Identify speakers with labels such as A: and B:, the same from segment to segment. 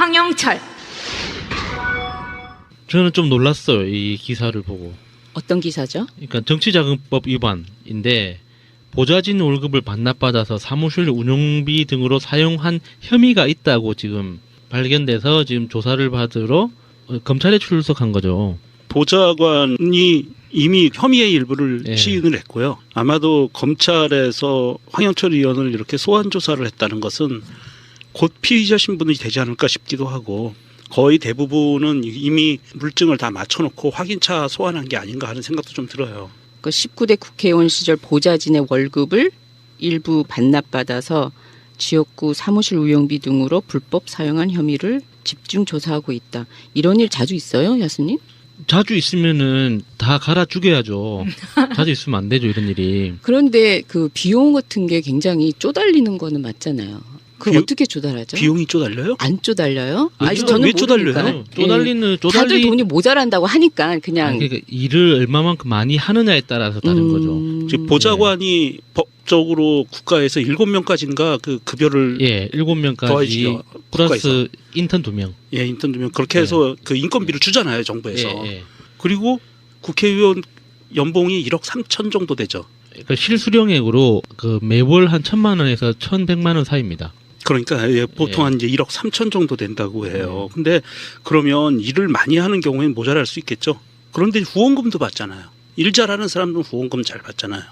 A: 황영철.
B: 저는 좀 놀랐어요. 이 기사를 보고.
C: 어떤 기사죠?
B: 그러니까 정치자금법 위반인데 보좌진 월급을 반납받아서 사무실 운영비 등으로 사용한 혐의가 있다고 지금 발견돼서 지금 조사를 받으러 검찰에 출석한 거죠.
D: 보좌관이 이미 혐의의 일부를
B: 예.
D: 시인을 했고요. 아마도 검찰에서 황영철 의원을 이렇게 소환 조사를 했다는 것은 곧 피의자 신분이 되지 않을까 싶기도 하고 거의 대부분은 이미 물증을 다 맞춰놓고 확인차 소환한 게 아닌가 하는 생각도 좀 들어요.
C: 그 19대 국회의원 시절 보좌진의 월급을 일부 반납받아서 지역구 사무실 운영비 등으로 불법 사용한 혐의를 집중 조사하고 있다. 이런 일 자주 있어요, 야수님?
B: 자주 있으면은 다 갈아 죽여야죠. 자주 있으면 안 되죠, 이런 일이.
C: 그런데 그 비용 같은 게 굉장히 쪼달리는 거는 맞잖아요. 그럼 어떻게 쪼달하죠?
D: 비용이 쪼달려요?
C: 안 쪼달려요?
D: 왜
C: 아니,
D: 쪼-
C: 저는
D: 왜 쪼달려요?
C: 모르니까. 다들 돈이 모자란다고 하니까 그냥
B: 그러니까 일을 얼마만큼 많이 하느냐에 따라서 다른 거죠.
D: 즉 보좌관이 법적으로 국가에서 7명까지인가 그 급여를
B: 예, 7명까지
D: 더해지죠.
B: 플러스 인턴 2명.
D: 예, 인턴 두면 그렇게 해서 그 인건비를 주잖아요, 정부에서.
B: 예.
D: 그리고 국회의원 연봉이 1억 3천 정도 되죠.
B: 그러니까 실수령액으로 그 매월 한 1,000만 원에서 1,100만 원 사이입니다.
D: 그러니까 예, 보통 한 이제 1억 3천 정도 된다고 해요. 근데 그러면 일을 많이 하는 경우에는 모자랄 수 있겠죠. 그런데 후원금도 받잖아요. 일 잘하는 사람들은 후원금 잘 받잖아요.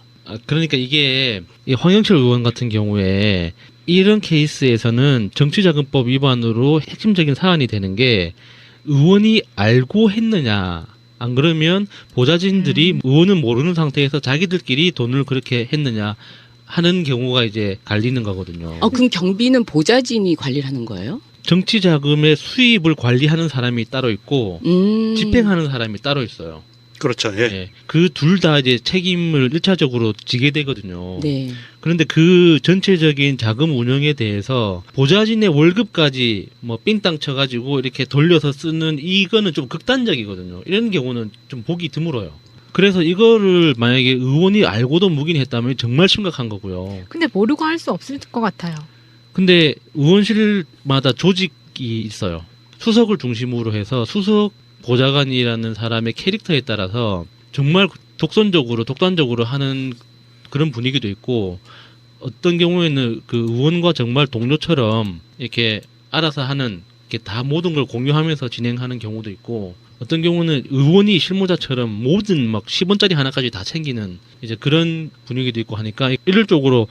B: 그러니까 이게 이 황영철 의원 같은 경우에 이런 케이스에서는 정치자금법 위반으로 핵심적인 사안이 되는 게 의원이 알고 했느냐. 안 그러면 보좌진들이 의원은 모르는 상태에서 자기들끼리 돈을 그렇게 했느냐 하는 경우가 이제 갈리는 거거든요.
C: 그럼 경비는 보좌진이 관리를 하는 거예요?
B: 정치 자금의 수입을 관리하는 사람이 따로 있고 집행하는 사람이 따로 있어요.
D: 그렇죠. 예.
B: 그 둘 다 이제 책임을 1차적으로 지게 되거든요.
C: 네.
B: 그런데 그 전체적인 자금 운영에 대해서 보좌진의 월급까지 뭐 삥땅 쳐가지고 이렇게 돌려서 쓰는 이거는 좀 극단적이거든요. 이런 경우는 좀 보기 드물어요. 그래서 이거를 만약에 의원이 알고도 묵인했다면 정말 심각한 거고요.
A: 근데 모르고 할 수 없을 것 같아요.
B: 근데 의원실마다 조직이 있어요. 수석을 중심으로 해서 수석 보좌관이라는 사람의 캐릭터에 따라서 정말 독단적으로 하는 그런 분위기도 있고 어떤 경우에는 그 의원과 정말 동료처럼 이렇게 알아서 하는 이렇게 다 모든 걸 공유하면서 진행하는 경우도 있고 어떤 경우는 의원이 실무자처럼 모든 막 10원짜리 하나까지 다 챙기는 이제 그런 분위기도 있고 하니까 일률적으로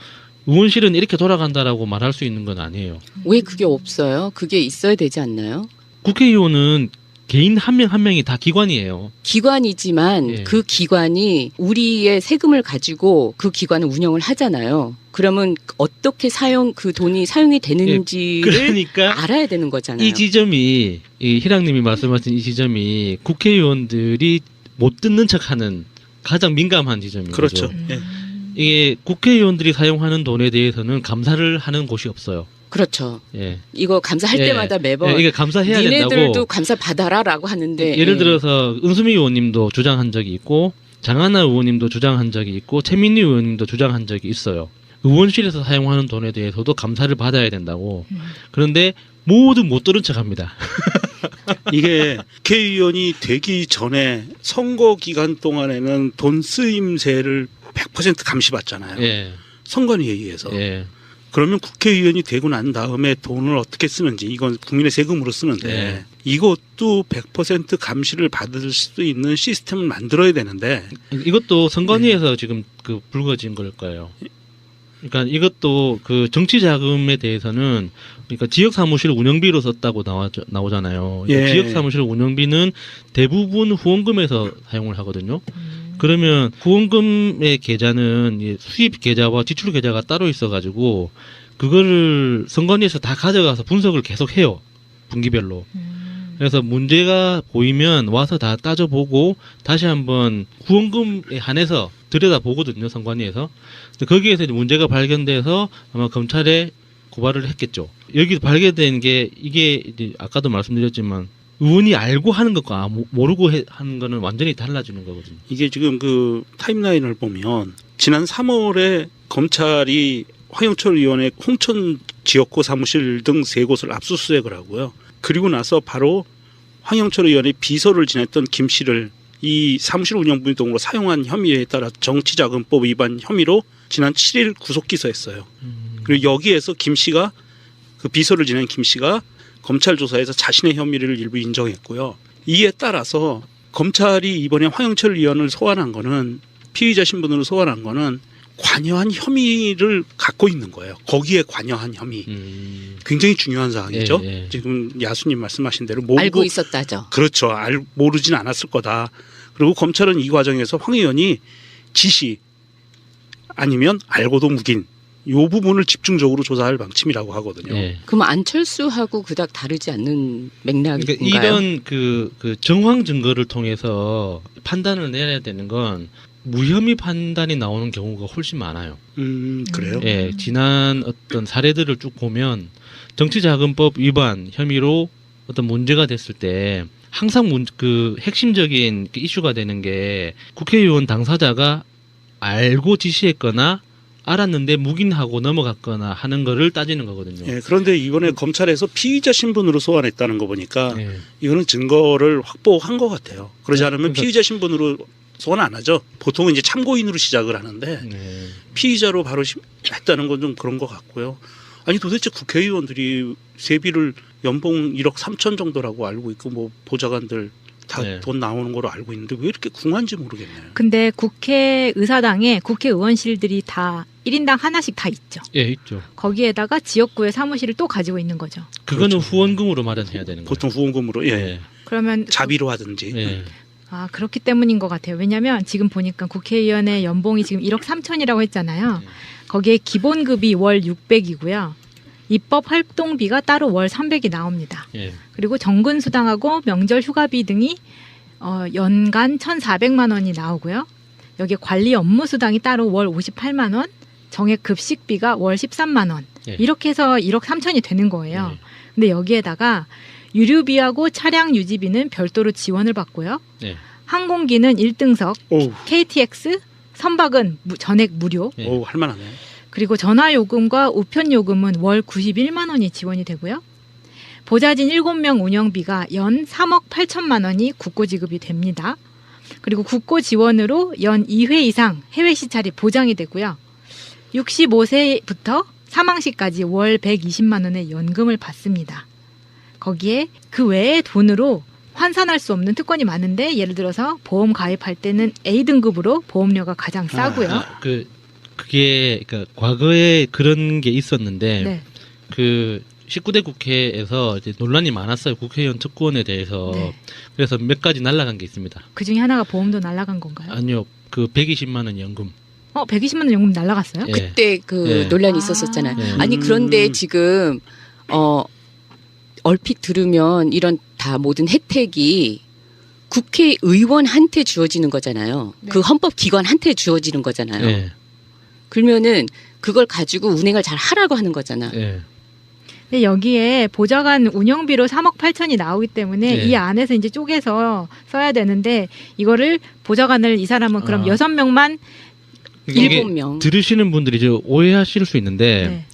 B: 의원실은 이렇게 돌아간다라고 말할 수 있는 건 아니에요.
C: 왜 그게 없어요? 그게 있어야 되지 않나요?
B: 국회의원은 개인 한 명 한 명이 다 기관이에요.
C: 기관이지만
B: 예.
C: 그 기관이 우리의 세금을 가지고 그 기관을 운영을 하잖아요. 그러면 어떻게 그 돈이 사용이 되는지를
B: 그러니까
C: 알아야 되는 거잖아요.
B: 이 지점이 이 희랑님이 말씀하신 이 지점이 국회의원들이 못 듣는 척하는 가장 민감한 지점인
D: 그렇죠.
B: 거죠.
D: 예.
B: 이게 국회의원들이 사용하는 돈에 대해서는 감사를 하는 곳이 없어요.
C: 그렇죠.
B: 예.
C: 이거 감사할
B: 예.
C: 때마다 매번
B: 예, 이게 감사해야
C: 니네들도
B: 된다고.
C: 감사 받아라라고 하는데
B: 예를
C: 예.
B: 들어서 은수미 의원님도 주장한 적이 있고 장하나 의원님도 주장한 적이 있고 최민희 의원님도 주장한 적이 있어요. 의원실에서 사용하는 돈에 대해서도 감사를 받아야 된다고. 그런데 모두 못 들은 척합니다.
D: 이게 국회의원이 되기 전에 선거 기간 동안에는 돈 쓰임세를 100% 감시받잖아요.
B: 예.
D: 선관위에 의해서.
B: 예.
D: 그러면 국회의원이 되고 난 다음에 돈을 어떻게 쓰는지 이건 국민의 세금으로 쓰는데
B: 네.
D: 이것도 100% 감시를 받을 수 있는 시스템을 만들어야 되는데
B: 이것도 선관위에서 지금 그 불거진 걸 거예요. 그러니까 이것도 그 정치 자금에 대해서는 그러니까 지역 사무실 운영비로 썼다고 나오잖아요.
D: 예.
B: 지역 사무실 운영비는 대부분 후원금에서 사용을 하거든요. 그러면 후원금의 계좌는 수입 계좌와 지출 계좌가 따로 있어가지고 그거를 선관위에서 다 가져가서 분석을 계속 해요. 분기별로. 그래서 문제가 보이면 와서 다 따져보고 다시 한번 후원금에 한해서 들여다보거든요. 선관위에서. 거기에서 이제 문제가 발견돼서 아마 검찰에 고발을 했겠죠. 여기 발견된 게 이게 이제 아까도 말씀드렸지만 의원이 알고 하는 것과 모르고 하는 거는 완전히 달라지는 거거든요.
D: 이게 지금 그 타임라인을 보면 지난 3월에 검찰이 황영철 의원의 홍천 지역구 사무실 등 3곳을 압수수색을 하고요. 그리고 나서 바로 황영철 의원의 비서를 지냈던 김 씨를 이 사무실 운영비 등으로 사용한 혐의에 따라 정치자금법 위반 혐의로 지난 7일 구속 기소했어요. 그리고 여기에서 김 씨가 그 비서를 지낸 김 씨가 검찰 조사에서 자신의 혐의를 일부 인정했고요. 이에 따라서 검찰이 이번에 황영철 의원을 소환한 거는 피의자 신분으로 소환한 거는 관여한 혐의를 갖고 있는 거예요. 거기에 관여한 혐의. 굉장히 중요한 사항이죠.
B: 예, 예.
D: 지금 야수님 말씀하신 대로 모르고
C: 알고 있었다죠.
D: 그렇죠. 모르진 않았을 거다. 그리고 검찰은 이 과정에서 황 의원이 지시 아니면 알고도 묵인 이 부분을 집중적으로 조사할 방침이라고 하거든요.
B: 예.
C: 그럼 안철수하고 그닥 다르지 않는 맥락인가요?
B: 그러니까 이런 그 정황 증거를 통해서 판단을 내야 되는 건 무혐의 판단이 나오는 경우가 훨씬 많아요.
D: 그래요?
B: 예, 지난 어떤 사례들을 쭉 보면 정치자금법 위반 혐의로 어떤 문제가 됐을 때 항상 그 핵심적인 그 이슈가 되는 게 국회의원 당사자가 알고 지시했거나 알았는데 묵인하고 넘어갔거나 하는 거를 따지는 거거든요.
D: 예, 그런데 이번에 검찰에서 피의자 신분으로 소환했다는 거 보니까
B: 예.
D: 이거는 증거를 확보한 것 같아요. 그러지 않으면
B: 그러니까-
D: 피의자 신분으로 소환 안 하죠. 보통은 이제 참고인으로 시작을 하는데
B: 네.
D: 피의자로 바로 했다는 건 좀 그런 것 같고요. 아니 도대체 국회의원들이 세비를 연봉 1억 3천 정도라고 알고 있고 뭐 보좌관들 다
B: 네.
D: 돈 나오는 거로 알고 있는데 왜 이렇게 궁한지 모르겠네요.
A: 근데 국회의사당에 국회의원실들이 다 1인당 하나씩 다 있죠.
B: 예, 있죠.
A: 거기에다가 지역구의 사무실을 또 가지고 있는 거죠.
B: 그거는
D: 그렇죠.
B: 후원금으로 마련해야 되는 거예요.
D: 보통 후원금으로 예.
B: 예.
A: 그러면
D: 자비로 하든지.
B: 예.
A: 그렇기 때문인 것 같아요. 왜냐하면 지금 보니까 국회의원의 연봉이 지금 1억 3천이라고 했잖아요. 거기에 기본급이 월 600이고요. 입법 활동비가 따로 월 300이 나옵니다.
B: 예.
A: 그리고 정근수당하고 명절 휴가비 등이 연간 1,400만 원이 나오고요. 여기에 관리 업무 수당이 따로 월 58만 원, 정액 급식비가 월 13만 원.
B: 예.
A: 이렇게 해서 1억 3천이 되는 거예요.
B: 예.
A: 근데 여기에다가 유류비하고 차량 유지비는 별도로 지원을 받고요.
B: 예.
A: 항공기는 1등석,
D: 오우,
A: KTX, 선박은 전액 무료.
B: 예.
D: 오우 할만하네.
A: 그리고 전화요금과 우편요금은 월 91만 원이 지원이 되고요. 보좌진 7명 운영비가 연 3억 8천만 원이 국고 지급이 됩니다. 그리고 국고 지원으로 연 2회 이상 해외 시찰이 보장이 되고요. 65세부터 사망 시까지 월 120만 원의 연금을 받습니다. 거기에 그 외에 돈으로 환산할 수 없는 특권이 많은데 예를 들어서 보험 가입할 때는 A등급으로 보험료가 가장 싸고요.
B: 그게 그러니까 과거에 그런 게 있었는데
A: 네.
B: 그 19대 국회에서 이제 논란이 많았어요. 국회의원 특권에 대해서.
A: 네.
B: 그래서 몇 가지 날라간 게 있습니다.
A: 그 중에 하나가 보험도 날라간 건가요?
B: 아니요. 그 120만 원 연금.
A: 120만 원 연금 날라갔어요?
B: 예.
C: 그때 그
B: 예.
C: 논란이 있었었잖아요.
B: 예.
C: 아니 그런데 지금 얼핏 들으면 이런 다 모든 혜택이 국회의원한테 주어지는 거잖아요.
A: 네.
C: 그 헌법기관한테 주어지는 거잖아요.
B: 예.
C: 그러면은 그걸 가지고 운행을 잘 하라고 하는 거잖아.
B: 예.
A: 근데 여기에 보좌관 운영비로 3억 8천이 나오기 때문에
B: 네.
A: 이 안에서 이제 쪼개서 써야 되는데 이거를 보좌관을 이 사람은 그럼 6명만
B: 이게
C: 7명.
B: 들으시는 분들이 이제 오해하실 수 있는데
A: 네.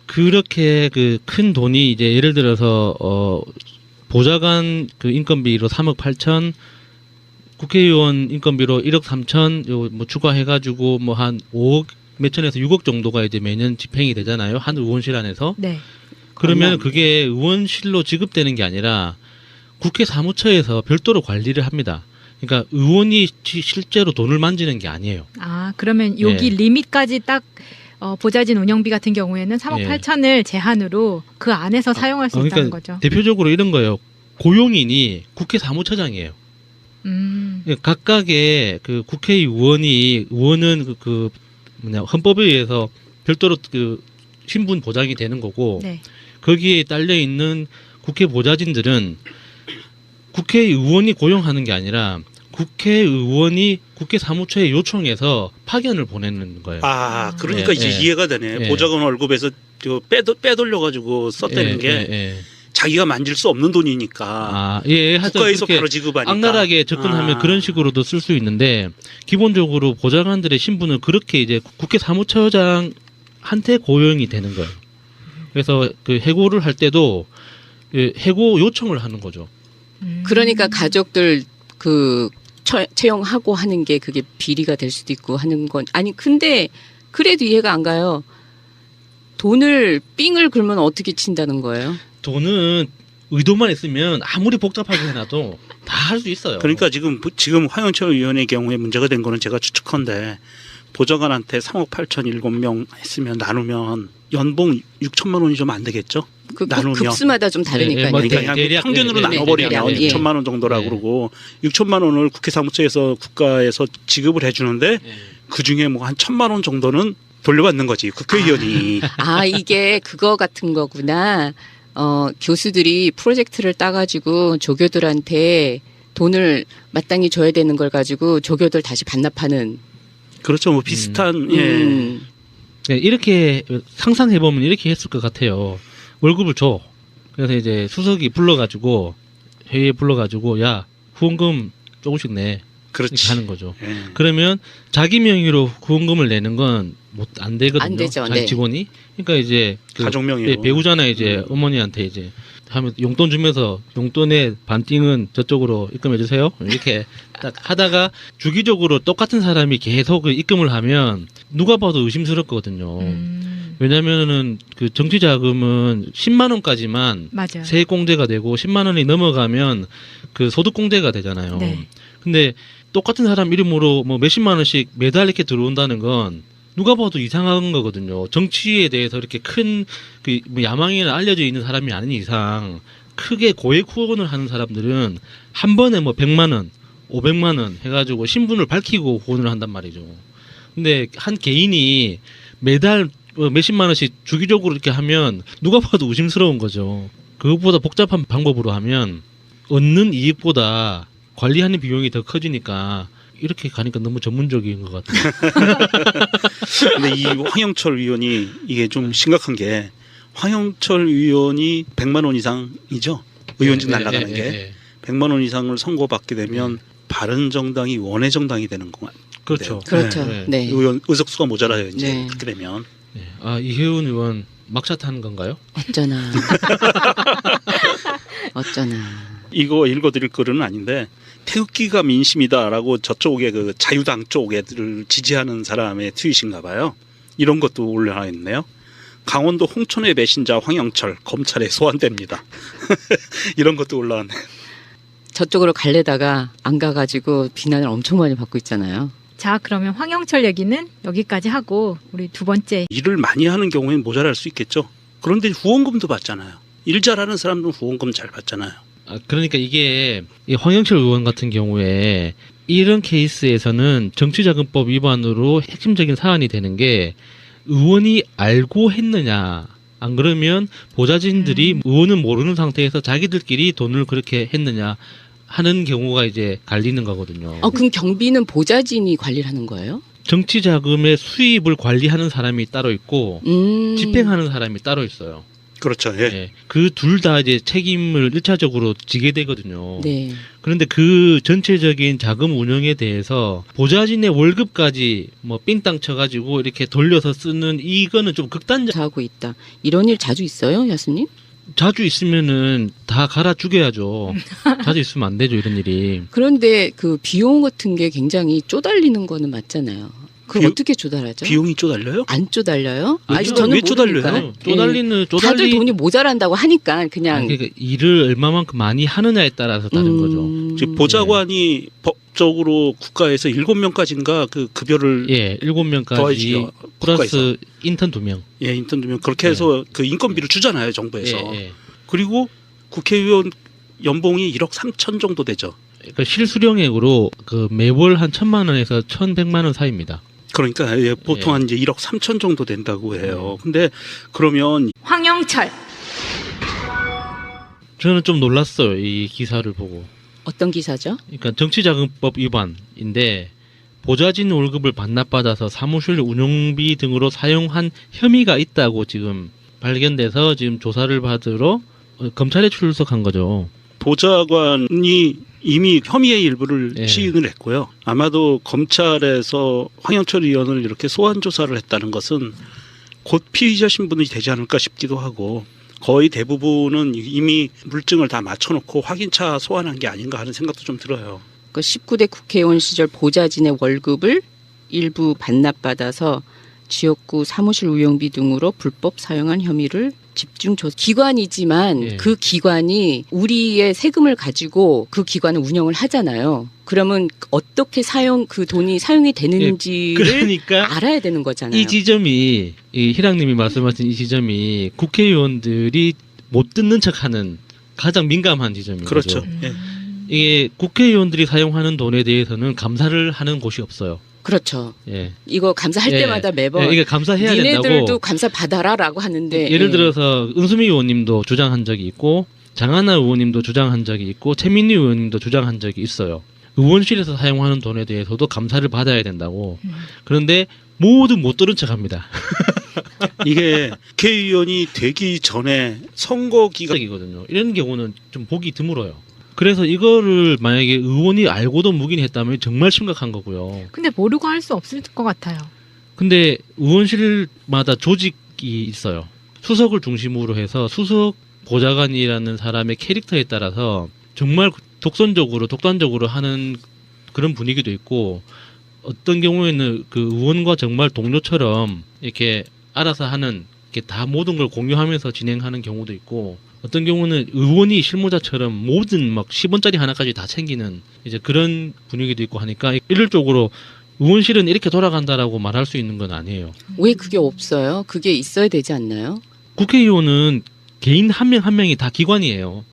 B: 그렇게 그 큰 돈이 이제 예를 들어서 보좌관 그 인건비로 3억 8천, 국회의원 인건비로 1억 3천 요 뭐 추가해가지고 뭐 한 5억 몇천에서 6억 정도가 이제 매년 집행이 되잖아요. 한 의원실 안에서.
A: 네.
B: 그러면
C: 얼마?
B: 그게 의원실로 지급되는 게 아니라 국회 사무처에서 별도로 관리를 합니다. 그러니까 의원이 실제로 돈을 만지는 게 아니에요.
A: 그러면 여기
B: 예.
A: 리밋까지 딱 보좌진 운영비 같은 경우에는 3억
B: 예.
A: 8천을 제한으로 그 안에서 사용할 수 있다는 거죠.
B: 대표적으로 이런 거예요. 고용인이 국회 사무처장이에요. 각각의 그 의원은 헌법에 의해서 별도로 그 신분 보장이 되는 거고
A: 네.
B: 거기에 딸려 있는 국회 보좌진들은 국회의원이 고용하는 게 아니라 국회의원이 국회 사무처에 요청해서 파견을 보내는 거예요.
D: 그러니까
B: 예,
D: 이제
B: 예.
D: 이해가 되네.
B: 예.
D: 보좌관 월급에서 빼돌려가지고 썼다는 게 자기가 만질 수 없는 돈이니까
B: 하여튼
D: 국가에서
B: 그렇게
D: 바로 지급하니까
B: 악랄하게 접근하면 그런 식으로도 쓸 수 있는데 기본적으로 보좌관들의 신분은 그렇게 이제 국회 사무처장한테 고용이 되는 거예요. 그래서 그 해고를 할 때도 예, 해고 요청을 하는 거죠.
C: 그러니까 가족들 그 채용하고 하는 게 그게 비리가 될 수도 있고 하는 건 아니 근데 그래도 이해가 안 가요. 돈을 삥을 긁으면 어떻게 친다는 거예요?
B: 돈은 의도만 있으면 아무리 복잡하게 해놔도 다 할 수 있어요.
D: 그러니까 지금 황영철 의원의 경우에 문제가 된 거는 제가 추측컨대 보좌관한테 3억 8천 7명 했으면 나누면 연봉 6천만 원이 좀 안 되겠죠?
C: 그
D: 나누면.
C: 급수마다 좀 다르니까요.
B: 네, 뭐
D: 그러니까
B: 대략,
D: 평균으로
B: 네,
D: 나눠버리면
C: 대략, 예.
D: 6천만 원 정도라고
B: 네.
D: 그러고 6천만 원을 국회 사무처에서 국가에서 지급을 해주는데
B: 예.
D: 그중에 뭐 한 1,000만 원 정도는 돌려받는 거지 국회의원이.
C: 아 이게 그거 같은 거구나. 교수들이 프로젝트를 따가지고 조교들한테 돈을 마땅히 줘야 되는 걸 가지고 조교들 다시 반납하는.
D: 그렇죠. 뭐 비슷한 예.
B: 네, 이렇게 상상해보면 이렇게 했을 것 같아요. 월급을 줘. 그래서 이제 수석이 불러가지고 회의에 불러가지고 야 후원금 조금씩 내.
D: 그렇지.
B: 이렇게 하는 거죠.
D: 예.
B: 그러면 자기 명의로 후원금을 내는 건 안 되거든요.
C: 안 되죠.
B: 자기
C: 네.
B: 직원이. 그러니까 이제 그
D: 가족 명의로.
B: 예, 배우잖아 이제 어머니한테 이제 하면 용돈 주면서 용돈의 반띵은 저쪽으로 입금해 주세요. 이렇게 딱 하다가 주기적으로 똑같은 사람이 계속 그 입금을 하면 누가 봐도 의심스럽거든요. 왜냐면은 그 정치 자금은 10만 원까지만
A: 맞아요.
B: 세액 공제가 되고 10만 원이 넘어가면 그 소득 공제가 되잖아요.
A: 네.
B: 근데 똑같은 사람 이름으로 뭐 몇십만 원씩 매달 이렇게 들어온다는 건 누가 봐도 이상한 거거든요. 정치에 대해서 이렇게 큰 그 뭐 야망이나 알려져 있는 사람이 아닌 이상 크게 고액 후원을 하는 사람들은 한 번에 뭐 100만 원, 500만 원 해가지고 신분을 밝히고 후원을 한단 말이죠. 근데 한 개인이 매달 몇십만 원씩 주기적으로 이렇게 하면 누가 봐도 의심스러운 거죠. 그것보다 복잡한 방법으로 하면 얻는 이익보다 관리하는 비용이 더 커지니까 이렇게 가니까 너무 전문적인 것 같아요.
D: 근데 이 황영철 의원이 이게 좀 심각한 게 황영철 의원이 100만 원 이상이죠. 의원직 날아가는 게 100만 원 이상을 선고받게 되면 바른정당이 원외정당이 되는 거
B: 그렇죠.
C: 그렇죠.
B: 네.
C: 네.
D: 의원 의석수가 모자라요 이제
C: 네.
D: 그렇게 되면.
B: 네. 아 이혜훈 의원 막차 타는 건가요?
C: 어쩌나. 어쩌나.
D: 이거 읽어드릴 글은 아닌데 태극기가 민심이다라고 저쪽에 그 자유당 쪽에를 지지하는 사람의 트윗인가 봐요. 이런 것도 올려놔있네요. 강원도 홍천의 배신자 황영철 검찰에 소환됩니다. 이런 것도 올라왔네요.
C: 저쪽으로 갈래다가 안 가가지고 비난을 엄청 많이 받고 있잖아요.
A: 자, 그러면 황영철 얘기는 여기까지 하고 우리 두 번째.
D: 일을 많이 하는 경우에는 모자랄 수 있겠죠. 그런데 후원금도 받잖아요. 일 잘하는 사람들은 후원금 잘 받잖아요.
B: 아, 그러니까 이게 이 황영철 의원 같은 경우에 이런 케이스에서는 정치자금법 위반으로 핵심적인 사안이 되는 게 의원이 알고 했느냐. 안 그러면 보좌진들이 의원은 모르는 상태에서 자기들끼리 돈을 그렇게 했느냐 하는 경우가 이제 갈리는 거거든요.
C: 그럼 경비는 보좌진이 관리를 하는 거예요?
B: 정치자금의 수입을 관리하는 사람이 따로 있고 집행하는 사람이 따로 있어요.
D: 그렇죠. 예.
B: 예. 그 둘 다 이제 책임을 1차적으로 지게 되거든요.
C: 네.
B: 그런데 그 전체적인 자금 운영에 대해서 보좌진의 월급까지 뭐 삥땅 쳐가지고 이렇게 돌려서 쓰는 이거는 좀 극단적.
C: 하고 있다. 이런 일 자주 있어요, 야수님?
B: 자주 있으면은 다 갈아 죽여야죠. 자주 있으면 안 되죠, 이런 일이.
C: 그런데 그 비용 같은 게 굉장히 쪼달리는 거는 맞잖아요. 그럼 어떻게 쪼달하죠?
D: 비용이 쪼달려요?
C: 안 쪼달려요?
D: 왜
C: 아직
D: 쪼-
C: 저는
D: 왜 쪼달려요?
C: 모르니까. 다들
B: 쪼달리.
C: 돈이 모자란다고 하니까 그냥
B: 그러니까 일을 얼마만큼 많이 하느냐에 따라서 다른 거죠.
D: 지금 보좌관이 법적으로 국가에서 7명까지인가 그 급여를
B: 예, 7명까지
D: 더해지죠.
B: 플러스 인턴 2명.
D: 예, 인턴 두면 그렇게 해서 그 인건비를 주잖아요, 정부에서.
B: 예.
D: 그리고 국회의원 연봉이 1억 3천 정도 되죠.
B: 그러니까 실수령액으로 그 매월 한 1,000만 원에서 1,100만 원 사이입니다.
D: 그러니까 예, 보통
B: 예.
D: 한 이제 1억 3천 정도 된다고 해요. 근데 그러면
A: 황영철.
B: 저는 좀 놀랐어요, 이 기사를 보고.
C: 어떤 기사죠?
B: 그러니까 정치자금법 위반인데 보좌진 월급을 반납받아서 사무실 운영비 등으로 사용한 혐의가 있다고 지금 발견돼서 지금 조사를 받으러 검찰에 출석한 거죠.
D: 보좌관이 이미 혐의의 일부를
B: 예.
D: 시인을 했고요. 아마도 검찰에서 황영철 의원을 이렇게 소환 조사를 했다는 것은 곧 피의자 신분이 되지 않을까 싶기도 하고 거의 대부분은 이미 물증을 다 맞춰놓고 확인차 소환한 게 아닌가 하는 생각도 좀 들어요.
C: 그 19대 국회의원 시절 보좌진의 월급을 일부 반납받아서 지역구 사무실 운영비 등으로 불법 사용한 혐의를 집중 조사. 기관이지만
B: 예.
C: 그 기관이 우리의 세금을 가지고 그 기관을 운영을 하잖아요. 그러면 어떻게 그 돈이 사용이 되는지를
B: 그러니까
C: 알아야 되는 거잖아요.
B: 이 지점이 이 희랑님이 말씀하신 이 지점이 국회의원들이 못 듣는 척하는 가장 민감한 지점인
D: 그렇죠.
B: 거죠.
D: 예.
B: 이게 국회의원들이 사용하는 돈에 대해서는 감사를 하는 곳이 없어요.
C: 그렇죠.
B: 예.
C: 이거 감사할
B: 예.
C: 때마다 매번
B: 예, 이게 감사해야
C: 니네들도
B: 된다고.
C: 감사 받아라라고 하는데
B: 예를 들어서 은수미 의원님도 주장한 적이 있고 장하나 의원님도 주장한 적이 있고 최민희 의원님도 주장한 적이 있어요. 의원실에서 사용하는 돈에 대해서도 감사를 받아야 된다고. 그런데 모두 못 들은 척합니다.
D: 이게 국회의원이 되기 전에 선거 기간
B: 이거든요. 이런 경우는 좀 보기 드물어요. 그래서 이거를 만약에 의원이 알고도 묵인했다면 정말 심각한 거고요.
A: 근데 모르고 할 수 없을 것 같아요.
B: 근데 의원실마다 조직이 있어요. 수석을 중심으로 해서 수석 보좌관이라는 사람의 캐릭터에 따라서 정말 독단적으로 하는 그런 분위기도 있고, 어떤 경우에는 그 의원과 정말 동료처럼 이렇게 알아서 하는, 이렇게 다 모든 걸 공유하면서 진행하는 경우도 있고, 어떤 경우는 의원이 실무자처럼 모든 막 10원짜리 하나까지 다 챙기는 이제 그런 분위기도 있고 하니까, 일률적으로 의원실은 이렇게 돌아간다라고 말할 수 있는 건 아니에요.
C: 왜 그게 없어요? 그게 있어야 되지 않나요?
B: 국회의원은 개인 한 명 한 명이 다 기관이에요.